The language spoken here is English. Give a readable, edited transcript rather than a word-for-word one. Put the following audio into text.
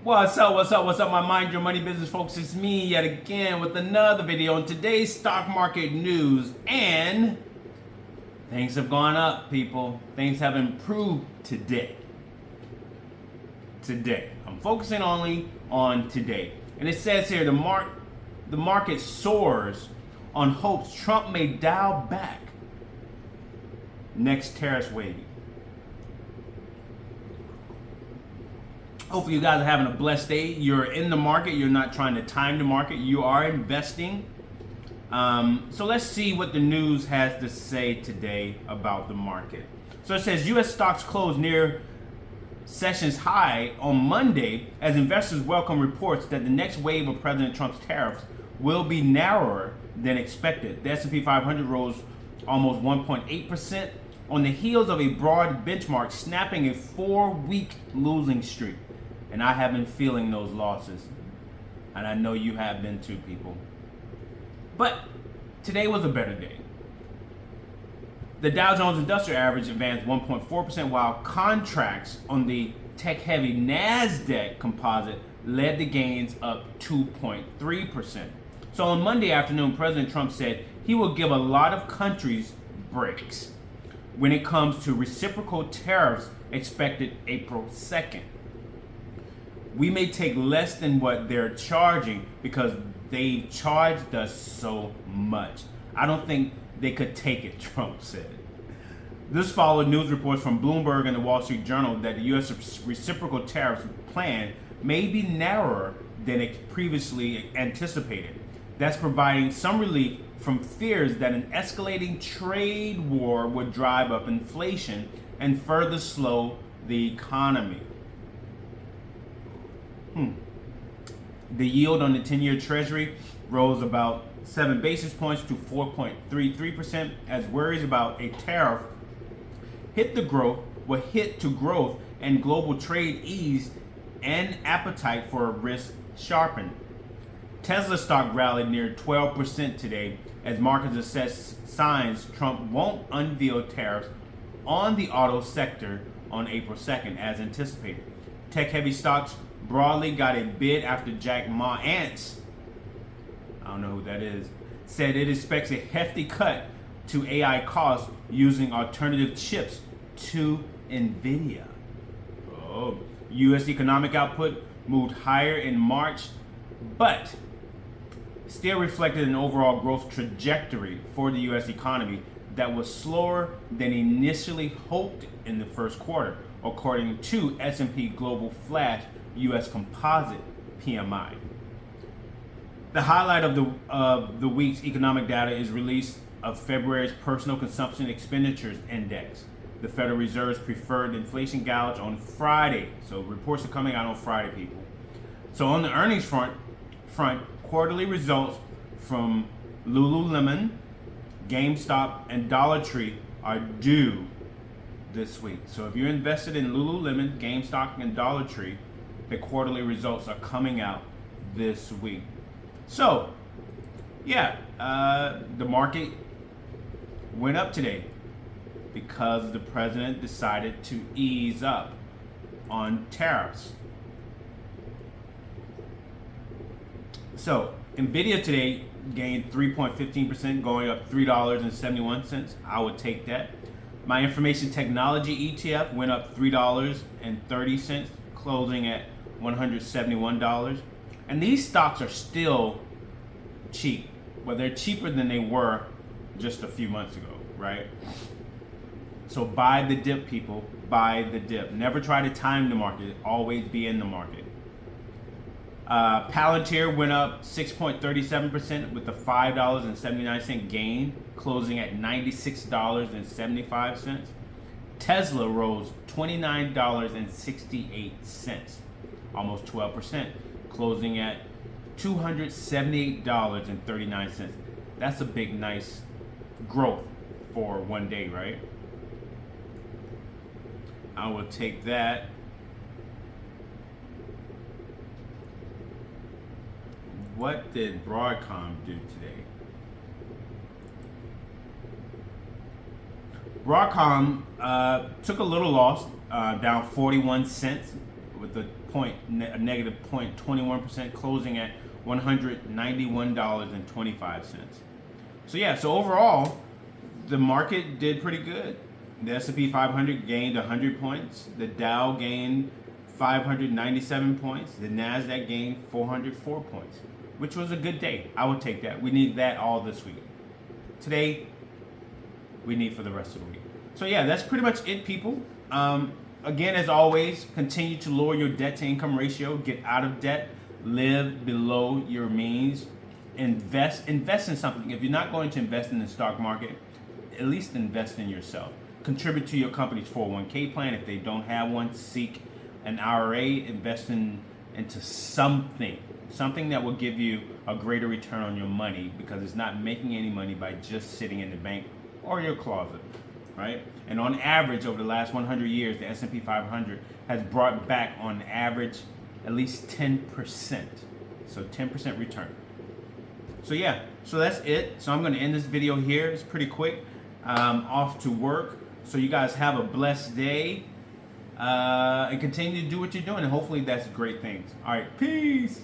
What's up, my Mind Your Money business folks? It's me yet again with another video on today's stock market news. And things have gone up, people. Things have improved today. I'm focusing only on today. And it says here the market soars on hopes Trump may dial back next tariff wave. Hopefully you guys are having a blessed day. You're in the market. You're not trying to time the market. You are investing. So let's see what the news has to say today about the market. So it says U.S. stocks closed near sessions high on Monday as investors welcome reports that the next wave of President Trump's tariffs will be narrower than expected. The S&P 500 rose almost 1.8% on the heels of a broad benchmark snapping a 4-week losing streak. And I have been feeling those losses. And I know you have been too, people. But today was a better day. The Dow Jones Industrial Average advanced 1.4%, while contracts on the tech-heavy NASDAQ composite led the gains up 2.3%. So on Monday afternoon, President Trump said he will give a lot of countries breaks when it comes to reciprocal tariffs expected April 2nd. We may take less than what they're charging because they've charged us so much. I don't think they could take it, Trump said. This followed news reports from Bloomberg and the Wall Street Journal that the U.S. reciprocal tariffs plan may be narrower than it previously anticipated. That's providing some relief from fears that an escalating trade war would drive up inflation and further slow the economy. The yield on the 10-year Treasury rose about 7 basis points to 4.33% as worries about a tariff hit to growth and global trade eased and appetite for risk sharpened. Tesla stock rallied near 12% today as markets assess signs Trump won't unveil tariffs on the auto sector on April 2nd as anticipated. Tech-heavy stocks broadly got a bid after Jack Ma Ants, I don't know who that is, said it expects a hefty cut to AI costs using alternative chips to NVIDIA. U.S. economic output moved higher in March, but still reflected an overall growth trajectory for the U.S. economy that was slower than initially hoped in the first quarter, according to S&P Global Flash U.S. Composite PMI. The highlight of the week's economic data is release of February's personal consumption expenditures index, the Federal Reserve's preferred inflation gauge, on Friday. So reports are coming out on Friday, people. So on the earnings front, quarterly results from Lululemon, GameStop, and Dollar Tree are due this week. So if you're invested in Lululemon, GameStop, and Dollar Tree, the quarterly results are coming out this week. So, the market went up today because the president decided to ease up on tariffs. So, NVIDIA today gained 3.15%, going up $3.71. I would take that. My information technology ETF went up $3.30, closing at $171. And these stocks are still cheap, but they're cheaper than they were just a few months ago, right? So buy the dip, people. Buy the dip. Never try to time the market. Always be in the market. Palantir went up 6.37% with a $5.79 gain, closing at $96.75. Tesla rose $29.68, almost 12%, closing at $278.39. That's a big, nice growth for one day, right? I will take that. What did Broadcom do today? Broadcom took a little loss, down 41 cents with a a negative 0.21%, closing at $191.25. So yeah, so overall, the market did pretty good. The S&P 500 gained 100 points. The Dow gained 597 points. The Nasdaq gained 404 points, which was a good day. I would take that. We need that all this week. Today, we need for the rest of the week. So yeah, that's pretty much it, people. Again, as always, continue to lower your debt to income ratio. Get out of debt. Live below your means. Invest in something. If you're not going to invest in the stock market, at least invest in yourself. Contribute to your company's 401k plan. If they don't have one, seek an IRA. Invest into something that will give you a greater return on your money, because it's not making any money by just sitting in the bank or your closet, right? And on average, over the last 100 years, the S&P 500 has brought back on average at least 10%. So 10% return. So yeah, so that's it. So I'm going to end this video here. It's pretty quick. Off to work. So you guys have a blessed day. And continue to do what you're doing. And hopefully that's great things. All right, peace.